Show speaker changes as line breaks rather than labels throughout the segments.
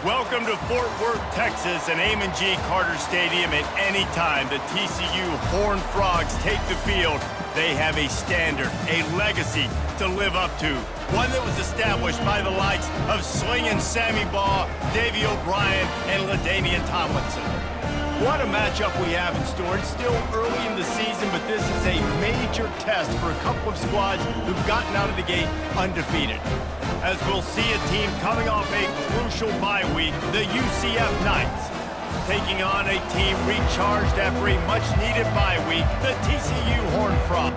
Welcome to Fort Worth, Texas, and Amon G. Carter Stadium. At any time the TCU Horned Frogs take the field, they have a standard, a legacy to live up to. One that was established by the likes of Slingin' Sammy Baugh, Davey O'Brien, and LaDainian Tomlinson. What a matchup we have in store. It's still early in the season, but this is a major test for a couple of squads who've gotten out of the gate undefeated. As we'll see a team coming off a crucial bye week, the UCF Knights, taking on a team recharged after a much-needed bye week, the TCU Horned Frogs.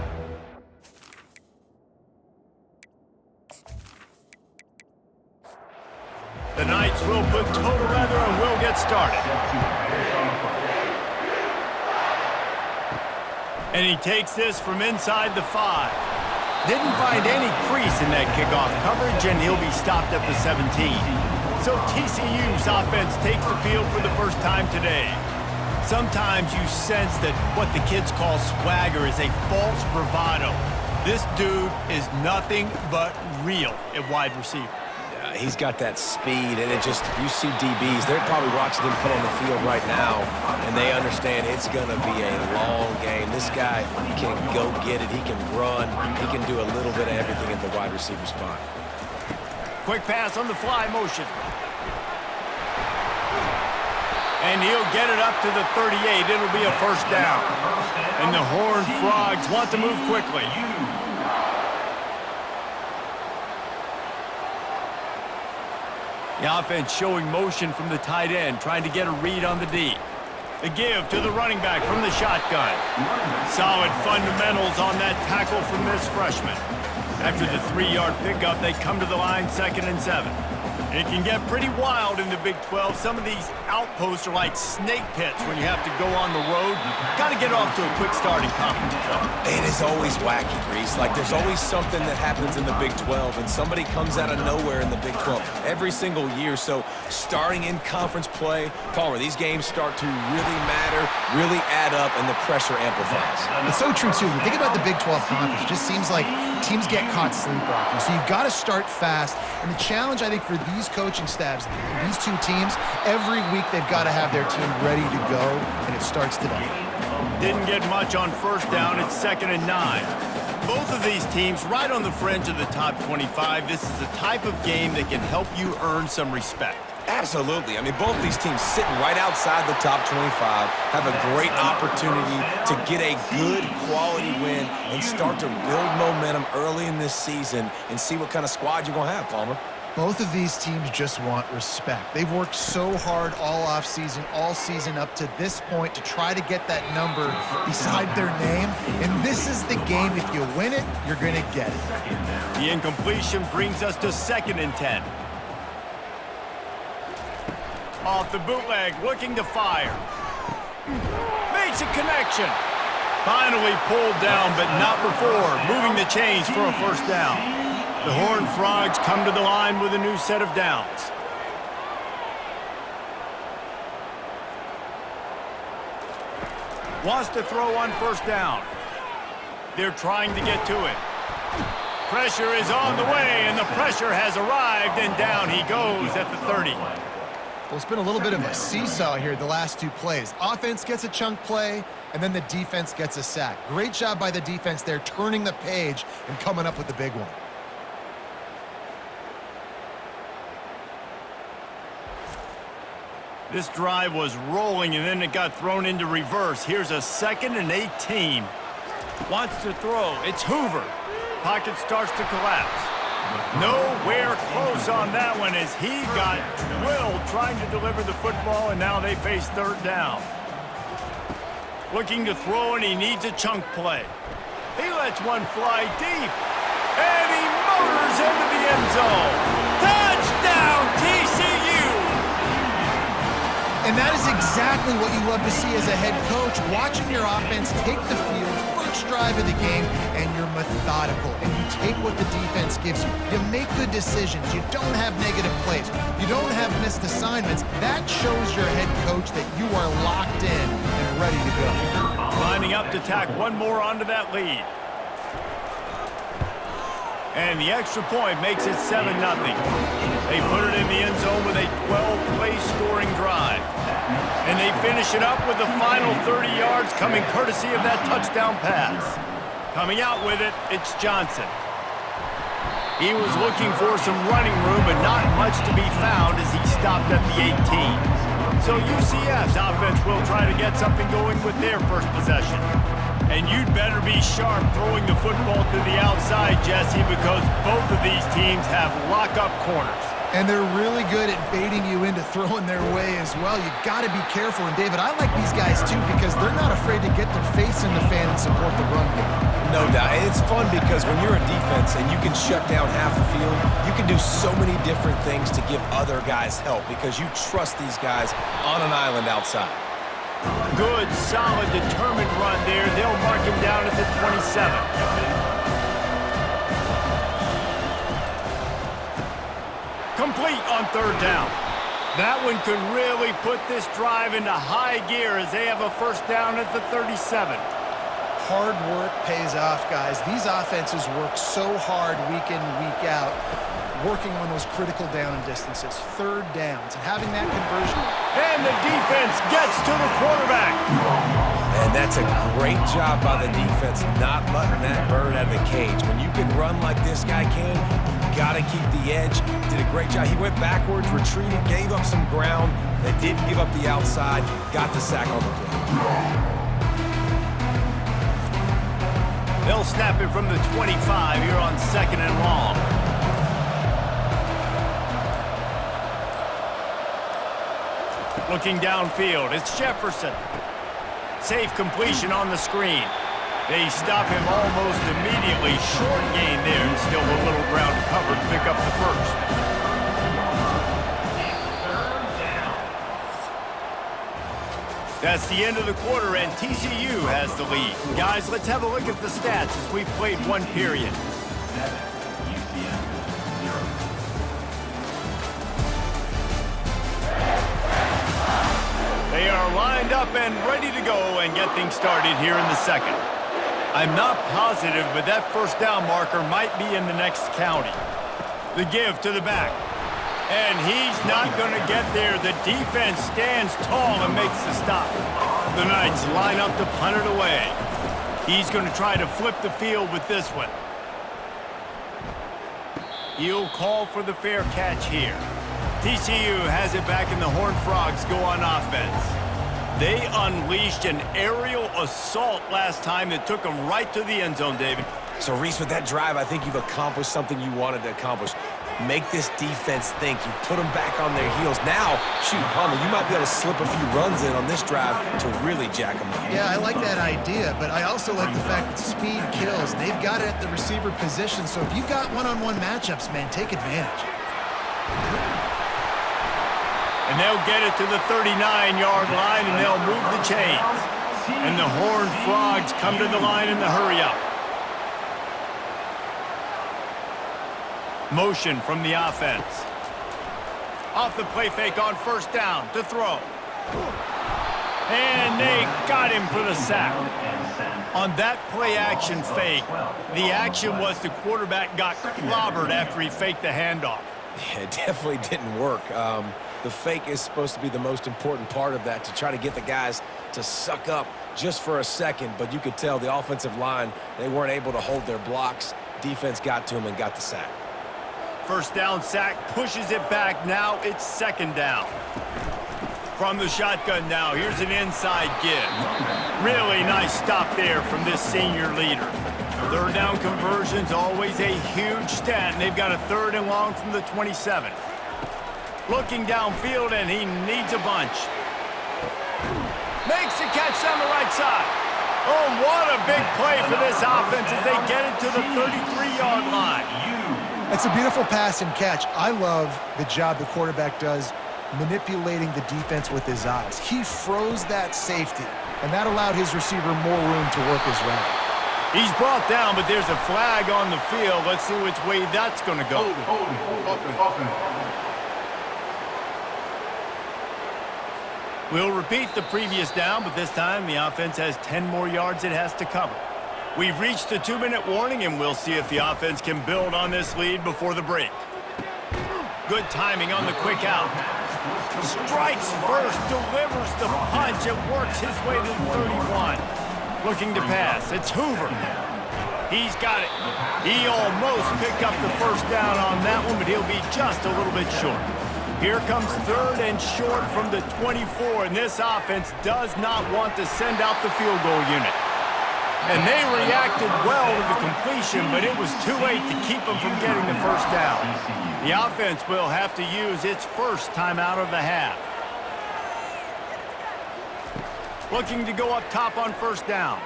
The Knights will put total leather and will get started. And he takes this from inside the 5. Didn't find any crease in that kickoff coverage, and he'll be stopped at the 17. So TCU's offense takes the field for the first time today. Sometimes you sense that what the kids call swagger is a false bravado. This dude is nothing but real at wide receiver.
He's got that speed, and you see DBs, they're probably watching him come on the field right now, and they understand it's going to be a long game. This guy can go get it. He can run. He can do a little bit of everything at the wide receiver spot.
Quick pass on the fly motion. And he'll get it up to the 38. It'll be a first down. And the Horned Frogs want to move quickly. The offense showing motion from the tight end, trying to get a read on the D. The give to the running back from the shotgun. Solid fundamentals on that tackle from this freshman. After the 3-yard pickup, they come to the line 2nd and 7. It can get pretty wild in the Big 12. Some of these outposts are like snake pits when you have to go on the road. Got to get off to a quick start in conference play.
It is always wacky, Reese. Like, there's always something that happens in the Big 12, and somebody comes out of nowhere in the Big 12 every single year. So starting in conference play, Palmer, these games start to really matter, really add up, and the pressure amplifies.
It's so true, too. When you think about the Big 12 conference, it just seems like teams get caught sleepwalking. So you've got to start fast. And the challenge, I think, for these coaching staffs, these two teams, every week they've got to have their team ready to go, and it starts today.
Didn't get much on first down. It's 2nd and 9. Both of these teams right on the fringe of the top 25. This is the type of game that can help you earn some respect.
Absolutely. I mean, both these teams sitting right outside the top 25 have a great opportunity to get a good quality win and start to build momentum early in this season and see what kind of squad you're going to have, Palmer.
Both of these teams just want respect. They've worked so hard all offseason, all season up to this point to try to get that number beside their name. And this is the game. If you win it, you're going to get it.
The incompletion brings us to 2nd and 10. Off the bootleg, looking to fire. Makes a connection. Finally pulled down, but not before. Moving the chains for a first down. The Horned Frogs come to the line with a new set of downs. Wants to throw on first down. They're trying to get to it. Pressure is on the way, and the pressure has arrived, and down he goes at the 30.
Well, it's been a little bit of a seesaw here the last two plays. Offense gets a chunk play, and then the defense gets a sack. Great job by the defense there, turning the page and coming up with the big one.
This drive was rolling, and then it got thrown into reverse. Here's a 2nd and 18. Wants to throw. It's Hoover. Pocket starts to collapse. Nowhere close on that one as he got drilled trying to deliver the football, and now they face 3rd down. Looking to throw, and he needs a chunk play. He lets one fly deep, and he motors into the end zone. Touchdown, TCU!
And that is exactly what you love to see as a head coach, watching your offense take the field, first drive of the game, and you're methodical, and you take what the defense gives you. You make good decisions. You don't have negative plays. You don't have missed assignments. That shows your head coach that you are locked in and ready to go.
Lining up to tack one more onto that lead. And the extra point makes it 7-0. They put it in the end zone with a 12-play scoring drive. And they finish it up with the final 30 yards coming courtesy of that touchdown pass. Coming out with it, it's Johnson. He was looking for some running room, but not much to be found as he stopped at the 18. So UCF's offense will try to get something going with their first possession. And you'd better be sharp throwing the football to the outside, Jesse, because both of these teams have lock-up corners.
And they're really good at baiting you into throwing their way as well. You got to be careful. And, David, I like these guys, too, because they're not afraid to get their face in the fan and support the run game.
No doubt. And it's fun because when you're a defense and you can shut down half the field, you can do so many different things to give other guys help because you trust these guys on an island outside.
Good, solid, determined run there. They'll mark him down at the 27. Complete on third down. That one could really put this drive into high gear as they have a first down at the 37.
Hard work pays off, guys. These offenses work so hard week in and week out, working on those critical down and distances, third downs, and having that conversion.
And the defense gets to the quarterback.
And that's a great job by the defense not letting that bird out of the cage. When you can run like this guy can, you got to keep the edge. Did a great job. He went backwards, retreated, gave up some ground. They didn't give up the outside, got the sack on the play.
They'll snap it from the 25 here on 2nd and long. Looking downfield, it's Jefferson. Safe completion on the screen. They stop him almost immediately. Short gain there and still a little ground to cover to pick up the first. That's the end of the quarter, and TCU has the lead. Guys, let's have a look at the stats as we've played one period. They are lined up and ready to go and get things started here in the second. I'm not positive, but that first down marker might be in the next county. The give to the back. And he's not going to get there. The defense stands tall and makes the stop. The Knights line up to punt it away. He's going to try to flip the field with this one. He'll call for the fair catch here. TCU has it back and the Horned Frogs go on offense. They unleashed an aerial assault last time that took them right to the end zone, David.
So, Reese, with that drive, I think you've accomplished something you wanted to accomplish. Make this defense think. You put them back on their heels. Now, shoot, Palmer, you might be able to slip a few runs in on this drive to really jack them up.
Yeah, I like that idea, but I also like the fact that speed kills. They've got it at the receiver position, so if you've got one-on-one matchups, man, take advantage.
And they'll get it to the 39-yard line, and they'll move the chains. And the Horned Frogs come to the line in the hurry-up. Motion from the offense. Off the play fake on first down to throw. And they got him for the sack. On that play action fake, the action was the quarterback got clobbered after he faked the handoff.
Yeah, it definitely didn't work. The fake is supposed to be the most important part of that, to try to get the guys to suck up just for a second. But you could tell the offensive line, they weren't able to hold their blocks. Defense got to them and got the sack.
First down sack, pushes it back. Now it's second down. From the shotgun now, here's an inside give. Really nice stop there from this senior leader. Third down conversion's always a huge stat, and they've got a 3rd and long from the 27. Looking downfield, and he needs a bunch. Makes the catch on the right side. Oh, what a big play for this offense as they get it to the 33-yard line.
It's a beautiful pass and catch. I love the job the quarterback does manipulating the defense with his eyes. He froze that safety, and that allowed his receiver more room to work his route.
He's brought down, but there's a flag on the field. Let's see which way that's going to go. We'll repeat the previous down, but this time the offense has 10 more yards it has to cover. We've reached the 2-minute warning, and we'll see if the offense can build on this lead before the break. Good timing on the quick out. Strikes first, delivers the punch, and works his way to the 31. Looking to pass. It's Hoover. He's got it. He almost picked up the first down on that one, but he'll be just a little bit short. Here comes 3rd and short from the 24, and this offense does not want to send out the field goal unit. And they reacted well to the completion, but it was too late to keep them from getting the first down. The offense will have to use its first timeout of the half. Looking to go up top on first down.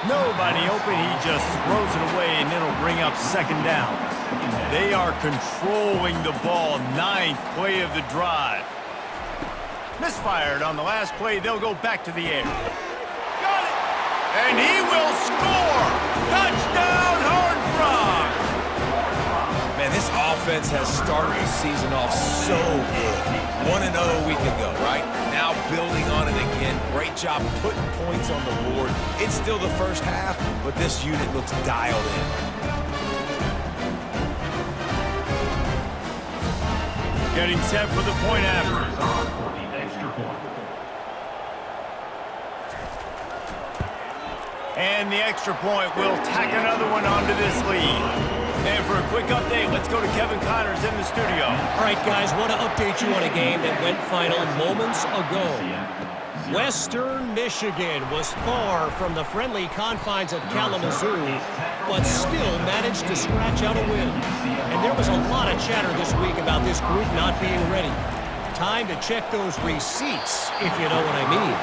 Nobody open, he just throws it away, and it'll bring up 2nd down. They are controlling the ball, 9th play of the drive. Misfired on the last play, they'll go back to the air. Got it! And he will score! Touchdown, Horned Frogs!
Man, this offense has started the season off so good. 1-0 a week ago, right? Now building on it again. Great job putting points on the board. It's still the first half, but this unit looks dialed in.
Getting set for the point after. And the extra point will tack another one onto this lead. And for a quick update, let's go to Kevin Connors in the studio.
All right, guys, want to update you on a game that went final moments ago. Western Michigan was far from the friendly confines of Kalamazoo, but still managed to scratch out a win. And there was a lot of chatter this week about this group not being ready. Time to check those receipts, if you know what I mean.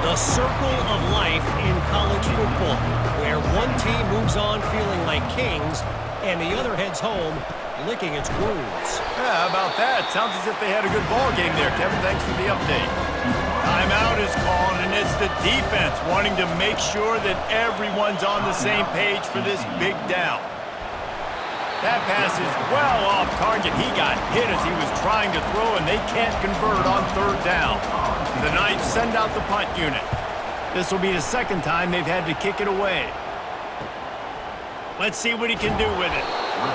The circle of life in college football, where one team moves on feeling like kings, and the other heads home licking its wounds.
Yeah, how about that? Sounds as if they had a good ball game there, Kevin. Thanks for the update. Timeout is called, and it's the defense wanting to make sure that everyone's on the same page for this big down. That pass is well off target. He got hit as he was trying to throw, and they can't convert on 3rd down. The Knights send out the punt unit. This will be the 2nd time they've had to kick it away. Let's see what he can do with it.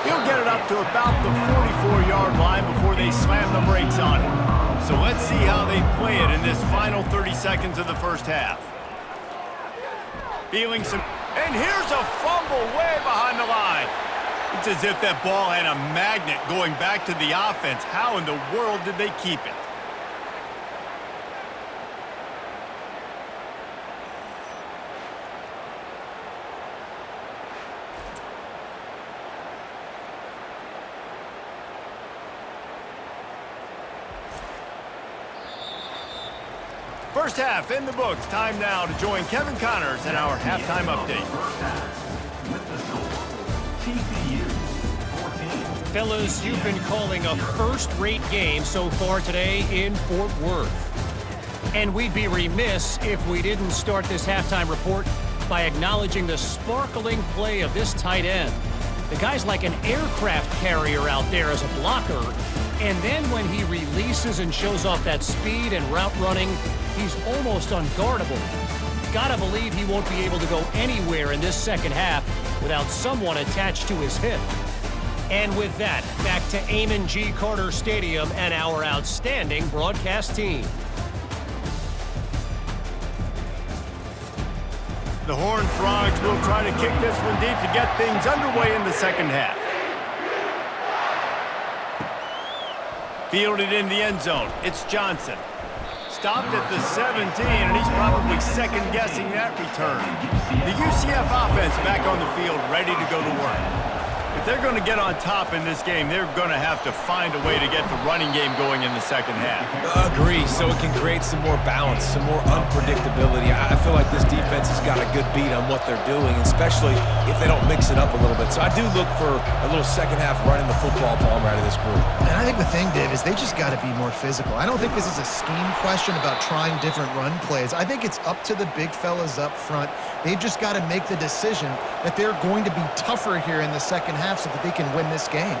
He'll get it up to about the 44-yard line before they slam the brakes on it. So let's see how they play it in this final 30 seconds of the first half. Feeling some... And here's a fumble way behind the line. It's as if that ball had a magnet going back to the offense. How in the world did they keep it? First half in the books. Time now to join Kevin Connors in our halftime update.
Fellas, you've been calling a first-rate game so far today in Fort Worth. And we'd be remiss if we didn't start this halftime report by acknowledging the sparkling play of this tight end. The guy's like an aircraft carrier out there as a blocker, and then when he releases and shows off that speed and route running, he's almost unguardable. Gotta believe he won't be able to go anywhere in this second half without someone attached to his hip. And with that, back to Amon G. Carter Stadium and our outstanding broadcast team.
The Horned Frogs will try to kick this one deep to get things underway in the second half. Fielded in the end zone. It's Johnson. Stopped at the 17, and he's probably second-guessing that return. The Ucf offense back on the field, ready to go to work. If they're going to get on top in this game, they're going to have to find a way to get the running game going in the second half.
Agree, so it can create some more balance, some more unpredictability. I feel like this defense has got a good beat on what they're doing, especially if they don't mix it up a little bit. So I do look for a little second half running the football ball out of this group.
And I think the thing, Dave, is they just got to be more physical. I don't think this is a scheme question about trying different run plays. I think it's up to the big fellas up front. They've just got to make the decision that they're going to be tougher here in the second half so that they can win this game.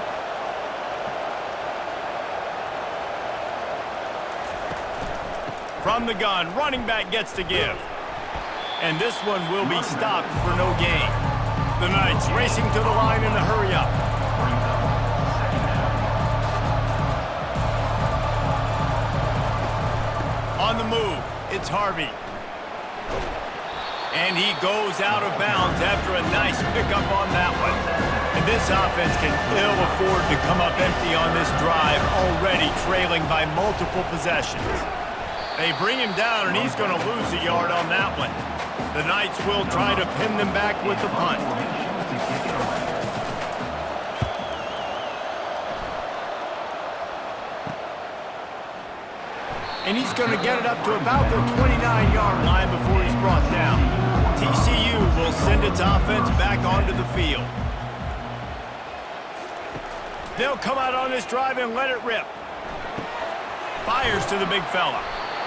From the gun, running back gets to give. And this one will be stopped for no gain. The Knights racing to the line in a hurry-up. On the move, it's Harvey. And he goes out of bounds after a nice pickup on that one. And this offense can ill afford to come up empty on this drive, already trailing by multiple possessions. They bring him down, and he's going to lose a yard on that one. The Knights will try to pin them back with the punt. And he's going to get it up to about the 29-yard line before he's brought down. TCU will send its offense back onto the field. They'll come out on this drive and let it rip. Fires to the big fella.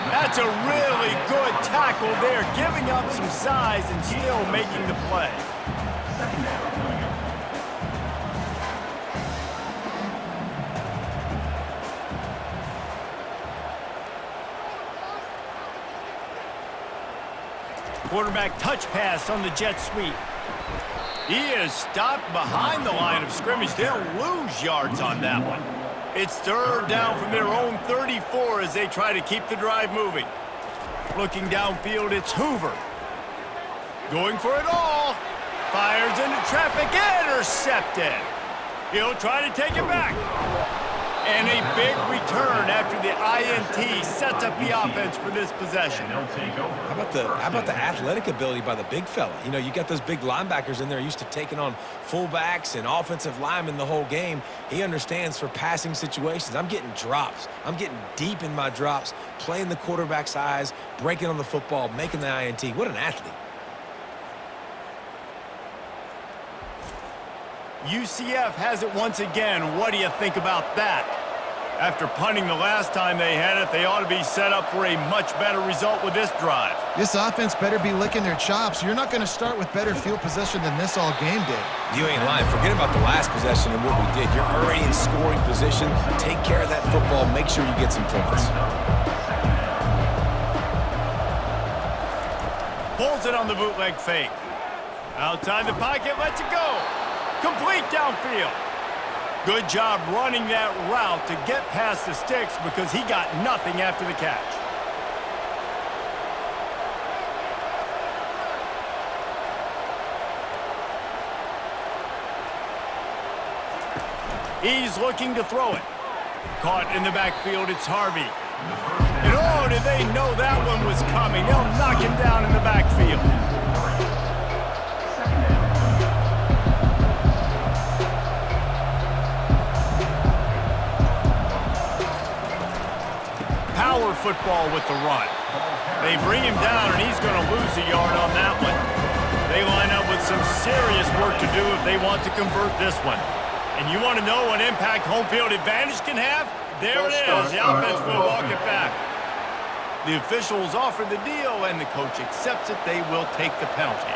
That's a really good tackle there, giving up some size and still making the play. Quarterback touch pass on the jet sweep. He is stopped behind the line of scrimmage. They'll lose yards on that one. It's third down from their own 34 as they try to keep the drive moving. Looking downfield, it's Hoover. Going for it all. Fires into traffic, intercepted. He'll try to take it back. And a big return after the INT sets up the offense for this possession.
How about the athletic ability by the big fella? You know, you got those big linebackers in there used to taking on fullbacks and offensive linemen the whole game. He understands for passing situations. I'm getting drops. I'm getting deep in my drops, playing the quarterback's eyes, breaking on the football, making the INT. What an athlete.
UCF has it once again. What do you think about that? After punting the last time they had it, they ought to be set up for a much better result with this drive.
This offense better be licking their chops. You're not going to start with better field possession than this all game did.
You ain't lying. Forget about the last possession and what we did. You're already in scoring position. Take care of that football. Make sure you get some points.
Pulls it on the bootleg fake. Outside the pocket, lets it go. Complete downfield. Good job running that route to get past the sticks because he got nothing after the catch. He's looking to throw it. Caught in the backfield, it's Harvey. And oh, did they know that one was coming? They'll knock him down in the backfield. Power football with the run. They bring him down, and he's going to lose a yard on that one. They line up with some serious work to do if they want to convert this one. And you want to know what impact home field advantage can have? There it is. The offense will walk it back. The officials offer the deal, and the coach accepts it. They will take the penalty.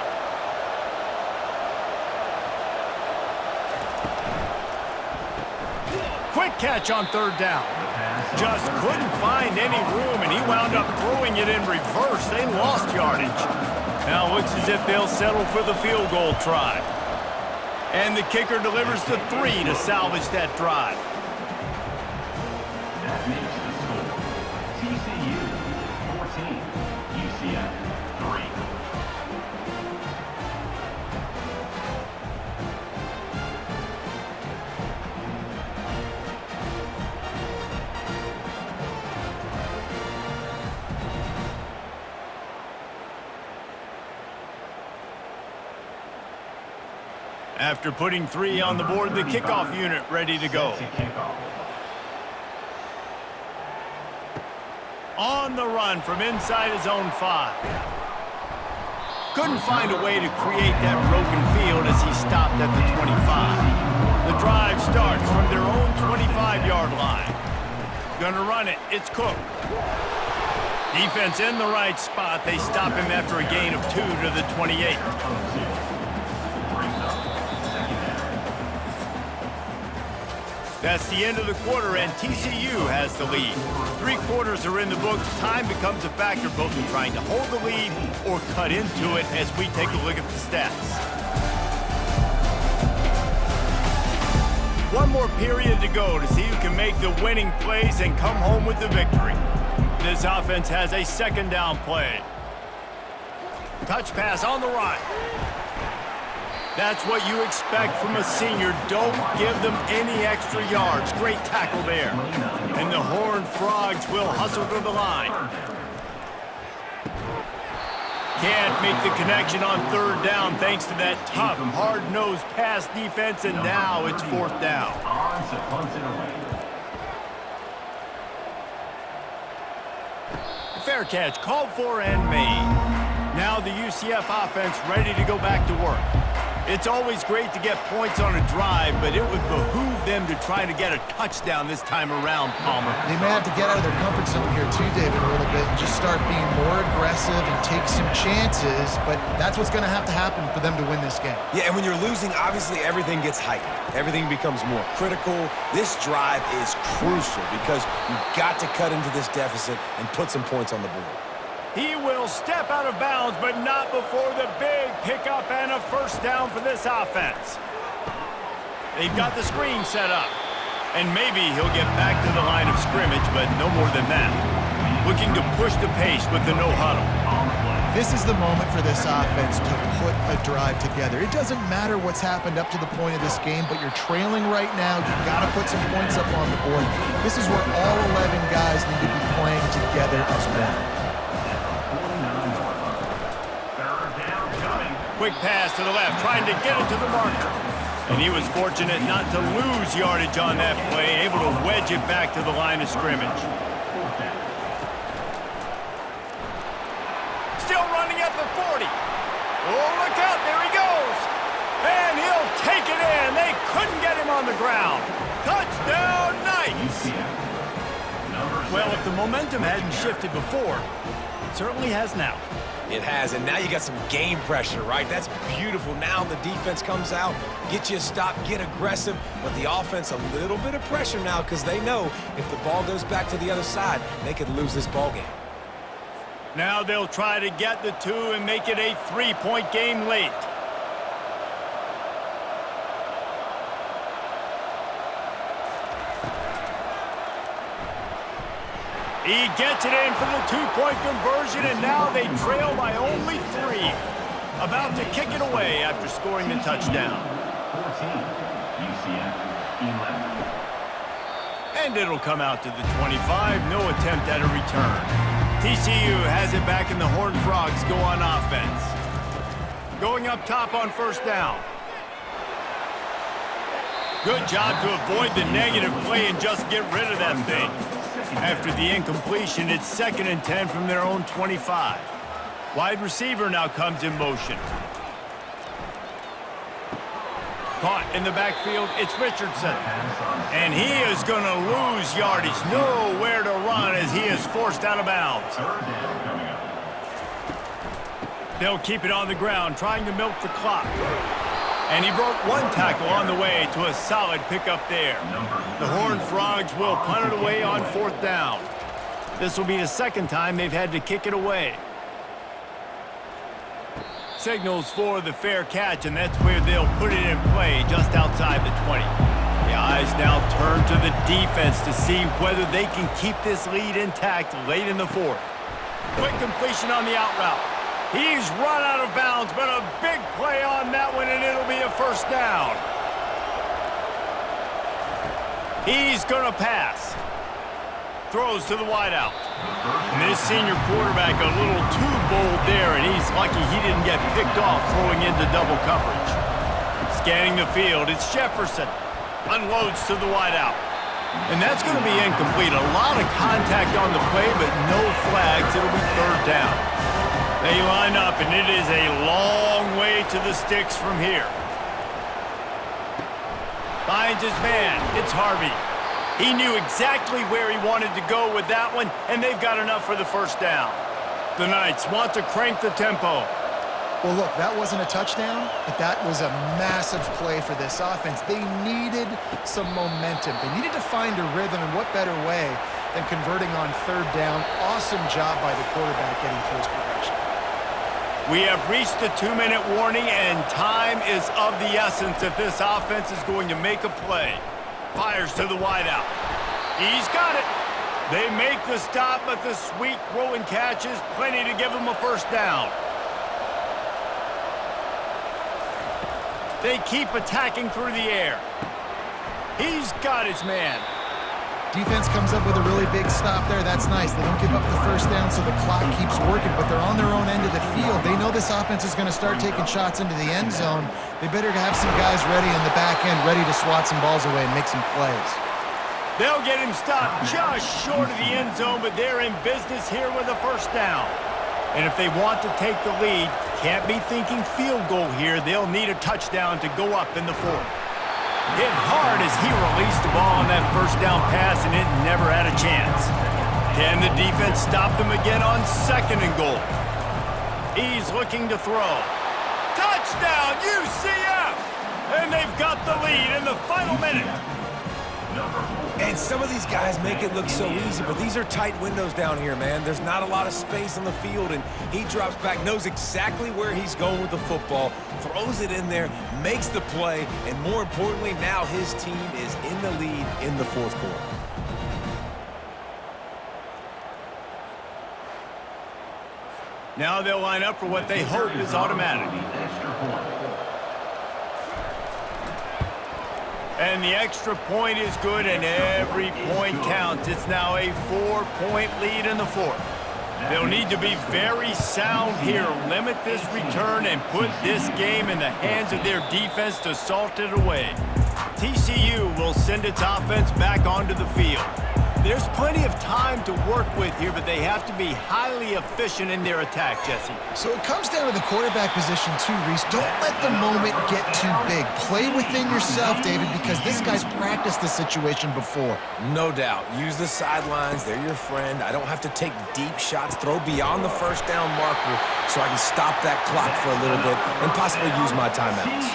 Quick catch on third down. Just couldn't find any room, and he wound up throwing it in reverse. They lost yardage. Now it looks as if they'll settle for the field goal try. And the kicker delivers the 3 to salvage that drive.
That makes the score TCU 14, UCF 3.
After putting 3 on the board, the kickoff unit ready to go. On the run from inside his own 5. Couldn't find a way to create that broken field as he stopped at the 25. The drive starts from their own 25-yard line. Gonna run it. It's Cook. Defense in the right spot. They stop him after a gain of 2 to the 28. That's the end of the quarter, and TCU has the lead. 3 quarters are in the books. Time becomes a factor both in trying to hold the lead or cut into it as we take a look at the stats. One more period to go to see who can make the winning plays and come home with the victory. This offense has a second down play. Touch pass on the right. That's what you expect from a senior. Don't give them any extra yards. Great tackle there. And the Horned Frogs will hustle to the line. Can't make the connection on third down thanks to that tough, hard-nosed pass defense, and now it's fourth down. Fair catch called for and made. Now the UCF offense ready to go back to work. It's always great to get points on a drive, but it would behoove them to try to get a touchdown this time around, Palmer.
They may have to get out of their comfort zone here too, David, a little bit and just start being more aggressive and take some chances, but that's what's going to have to happen for them to win this game.
Yeah, and when you're losing, obviously everything gets heightened. Everything becomes more critical. This drive is crucial because you've got to cut into this deficit and put some points on the board.
He will step out of bounds, but not before the big pickup and a first down for this offense. They've got the screen set up. And maybe he'll get back to the line of scrimmage, but no more than that. Looking to push the pace with the no huddle.
This is the moment for this offense to put a drive together. It doesn't matter what's happened up to the point of this game, but you're trailing right now. You've got to put some points up on the board. This is where all 11 guys need to be playing together as one.
Quick pass to the left, trying to get it to the marker. And he was fortunate not to lose yardage on that play, able to wedge it back to the line of scrimmage. Still running at the 40. Oh, look out, there he goes. And he'll take it in. They couldn't get him on the ground. Touchdown, Knights! Well, if the momentum hadn't shifted before, it certainly has now.
It has, and now you got some game pressure, right? That's beautiful. Now the defense comes out, get you a stop, get aggressive, but the offense a little bit of pressure now because they know if the ball goes back to the other side, they could lose this ball game.
Now they'll try to get the 2 and make it a 3-point game late. He gets it in for the 2-point conversion, and now they trail by only 3. About to kick it away after scoring the touchdown.
14, UCF 11.
And it'll come out to the 25. No attempt at a return. TCU has it back, and the Horned Frogs go on offense. Going up top on first down. Good job to avoid the negative play and just get rid of that thing. After the incompletion, it's 2nd and 10 from their own 25. Wide receiver now comes in motion. Caught in the backfield, it's Richardson. And he is going to lose yardage. Nowhere to run as he is forced out of bounds. They'll keep it on the ground, trying to milk the clock. And he broke 1 tackle on the way to a solid pickup there. The Horned Frogs will punt it away on 4th down. This will be the 2nd time they've had to kick it away. Signals for the fair catch, and that's where they'll put it in play just outside the 20. The eyes now turn to the defense to see whether they can keep this lead intact late in the 4th. Quick completion on the out route. He's run out of bounds, but a big play on that one, and it'll be a first down. He's going to pass. Throws to the wideout. And this senior quarterback a little too bold there, and he's lucky he didn't get picked off throwing into double coverage. Scanning the field, it's Jefferson. Unloads to the wideout. And that's going to be incomplete. A lot of contact on the play, but no flags. It'll be 3rd down. They line up, and it is a long way to the sticks from here. Finds his man. It's Harvey. He knew exactly where he wanted to go with that one, and they've got enough for the first down. The Knights want to crank the tempo.
Well, look, that wasn't a touchdown, but that was a massive play for this offense. They needed some momentum. They needed to find a rhythm, and what better way than converting on third down. Awesome job by the quarterback getting close progression.
We have reached the 2-minute warning, and time is of the essence if this offense is going to make a play. Fires to the wideout. He's got it. They make the stop, but the sweet throw and catch is plenty to give them a first down. They keep attacking through the air. He's got his man.
Defense comes up with a really big stop there. That's nice. They don't give up the first down, so the clock keeps working, but they're on their own end of the field. They know this offense is going to start taking shots into the end zone. They better have some guys ready in the back end, ready to swat some balls away and make some plays.
They'll get him stopped just short of the end zone, but they're in business here with a first down. And if they want to take the lead, can't be thinking field goal here. They'll need a touchdown to go up in the fourth. Hit hard as he released the ball on that first down pass, and it never had a chance. Can the defense stop them again on second and goal? He's looking to throw. Touchdown, UCF! And they've got the lead in the final minute.
And some of these guys make it look so easy, but these are tight windows down here, man. There's not a lot of space on the field, and he drops back, knows exactly where he's going with the football, throws it in there, makes the play, and more importantly, now his team is in the lead in the fourth quarter.
Now they'll line up for what they hope is automatic. And the extra point is good, and every point counts. It's now a 4-point lead in the fourth. They'll need to be very sound here, limit this return, and put this game in the hands of their defense to salt it away. TCU will send its offense back onto the field. There's plenty of time to work with here, but they have to be highly efficient in their attack, Jesse.
So it comes down to the quarterback position too, Reese. Don't let the moment get too big. Play within yourself, David, because this guy's practiced this situation before.
No doubt. Use the sidelines. They're your friend. I don't have to take deep shots, throw beyond the first down marker so I can stop that clock for a little bit and possibly use my timeouts.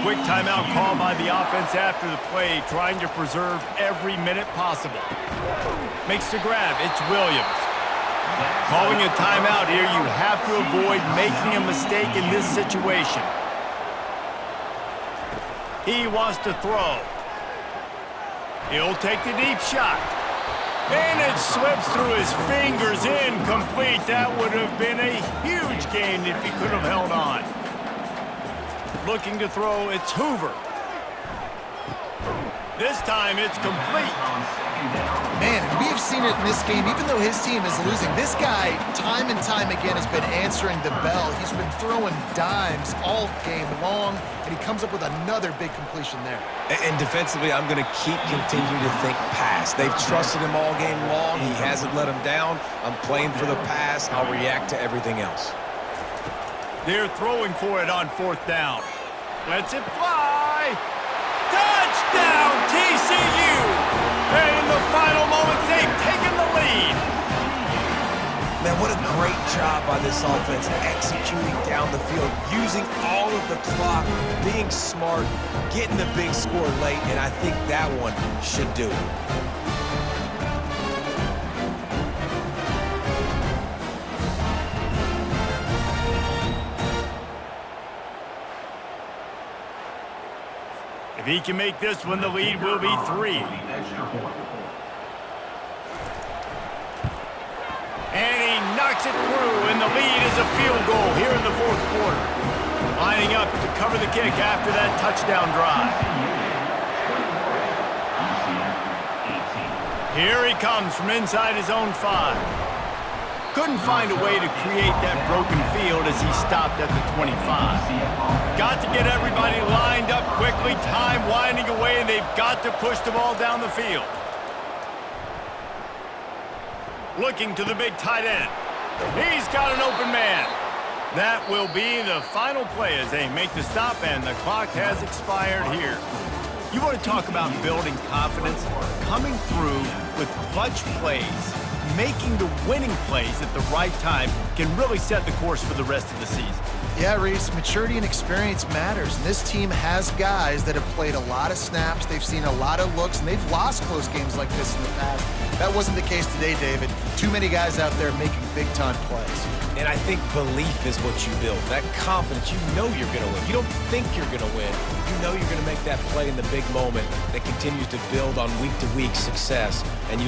Quick timeout call by the offense after the play, trying to preserve every minute possible. Makes the grab. It's Williams. Calling a timeout here, you have to avoid making a mistake in this situation. He wants to throw. He'll take the deep shot. And it slips through his fingers, incomplete. That would have been a huge gain if he could have held on. Looking to throw, it's Hoover. This time it's complete.
Man, and we've seen it in this game, even though his team is losing, this guy, time and time again, has been answering the bell. He's been throwing dimes all game long, and he comes up with another big completion there.
And defensively, I'm going to continue to think pass. They've trusted him all game long. He hasn't let him down. I'm playing for the pass. I'll react to everything else.
They're throwing for it on fourth down. Lets it fly. Touchdown, TCU! And in the final moments, they've taken the lead.
Man, what a great job by this offense executing down the field, using all of the clock, being smart, getting the big score late, and I think that one should do it.
If he can make this one, the lead will be 3. And he knocks it through, and the lead is a field goal here in the fourth quarter. Lining up to cover the kick after that touchdown drive. Here he comes from inside his own 5. Couldn't find a way to create that broken field as he stopped at the 25. Got to get everybody lined up quickly, time winding away, and they've got to push the ball down the field. Looking to the big tight end. He's got an open man. That will be the final play as they make the stop, and the clock has expired here. You want to talk about building confidence? Coming through with clutch plays, making the winning plays at the right time can really set the course for the rest of the season.
Yeah, Reese, maturity and experience matters, and this team has guys that have played a lot of snaps, they've seen a lot of looks, and they've lost close games like this in the past. That wasn't the case today, David. Too many guys out there making big-time plays.
And I think belief is what you build. That confidence, you know you're going to win. You don't think you're going to win. You know you're going to make that play in the big moment that continues to build on week-to-week success. And you